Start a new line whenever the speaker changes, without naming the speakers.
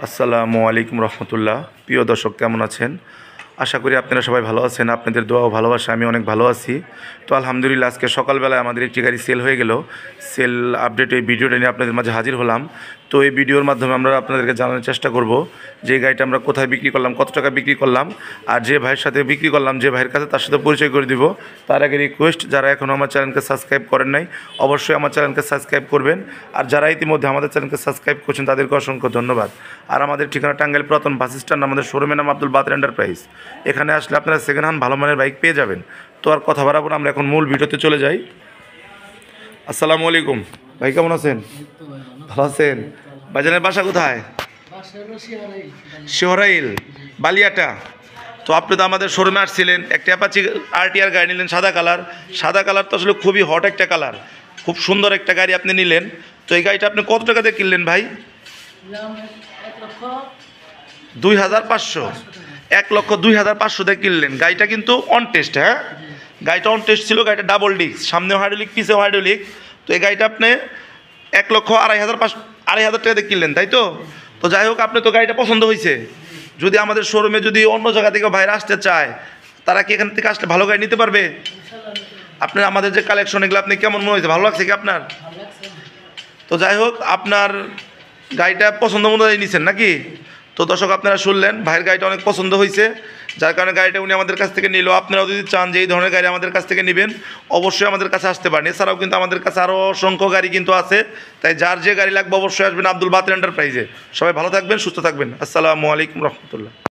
আসসালামু আলাইকুম রহমতুল্লাহ। প্রিয় দর্শক, কেমন আছেন? আশা করি আপনারা সবাই ভালো আছেন। আপনাদের দোয়া ও ভালোবাসা আমি অনেক ভালো আছি। তো আলহামদুলিল্লাহ, আজকে সকালবেলায় আমাদের একটি গাড়ি সেল হয়ে গেল। সেল আপডেট এই ভিডিওটা নিয়ে আপনাদের মাঝে হাজির হলাম। তো এই ভিডিওর মাধ্যমে আমরা আপনাদেরকে জানানোর চেষ্টা করব যে এই গাড়িটা আমরা কোথায় বিক্রি করলাম, কত টাকা বিক্রি করলাম, আর যে ভাইয়ের সাথে বিক্রি করলাম, যে ভাইয়ের কাছে, তার সাথে পরিচয় করে দিব। তার আগে রিকোয়েস্ট, যারা এখনও আমার চ্যানেলকে সাবস্ক্রাইব করেন নাই অবশ্যই আমার চ্যানেলকে সাবস্ক্রাইব করবেন। আর যারা ইতিমধ্যে আমাদের চ্যানেলকে সাবস্ক্রাইব করছেন তাদেরকে অসংখ্য ধন্যবাদ। আর আমাদের ঠিকানা টাঙ্গাইল পুরাতন বাস স্ট্যান্ড, আমাদের শোরুমের নাম আব্দুল বাতের এন্টারপ্রাইজ। এখানে আসলে আপনারা সেকেন্ড হ্যান্ড ভালো মানের বাইক পেয়ে যাবেন। তো আর কথা বাড়াবো না, আমরা এখন মূল ভিডিওতে চলে যাই। আসসালামু আলাইকুম ভাই, কেমন আছেন? ভালো আছেন? ভাইজানের বাসা কোথায়? শিহরাইল, বালিয়াটা। তো আপনি তো আমাদের শোরুমে আসছিলেন, একটা অ্যাপাচি আরটিআর গাড়ি নিলেন, সাদা কালার। সাদা কালার তো আসলে খুবই হট একটা কালার, খুব সুন্দর একটা গাড়ি আপনি নিলেন। তো এই গাড়িটা আপনি কত টাকা দিয়ে কিনলেন ভাই? 2,500। 1,02,500 দিয়ে কিনলেন। গাড়িটা কিন্তু অন টেস্ট, হ্যাঁ, গাড়িটা অন টেস্ট ছিল। গাড়িটা ডাবল ডিস্ক, সামনেও হাইড্রোলিক, পিছেও হাইড্রোলিক। তো এই গাড়িটা আপনি 1,02,500 টাকা দিয়ে কিনলেন, তাই তো? তো যাই হোক, আপনি তো গাড়িটা পছন্দ হয়েছে। যদি আমাদের শোরুমে যদি অন্য জায়গা থেকে বাইরে আসতে চায়, তারা কি এখান থেকে আসলে ভালো গাড়ি নিতে পারবে? আপনার আমাদের যে কালেকশন, এগুলো আপনি কেমন মনে হয়েছে? ভালো লাগছে কি আপনার? তো যাই হোক, আপনার গাড়িটা পছন্দ মতো নিছেন নাকি? তো দর্শক, আপনারা শুনলেন, ভাইয়ের গাড়িটা অনেক পছন্দ হয়েছে, যার কারণে গাড়িটা উনি আমাদের কাছ থেকে নিল। আপনারাও যদি চান যে এই ধরনের গাড়ি আমাদের কাছ থেকে নেবেন, অবশ্যই আমাদের কাছে আসতে পারেন। এছাড়াও কিন্তু আমাদের কাছে আরও অসংখ্য গাড়ি কিন্তু আছে। তাই যার যে গাড়ি লাগবে অবশ্যই আসবেন আব্দুল বাতের এন্টারপ্রাইজে। সবাই ভালো থাকবেন, সুস্থ থাকবেন। আসসালামু আলাইকুম রহমতুল্লাহ।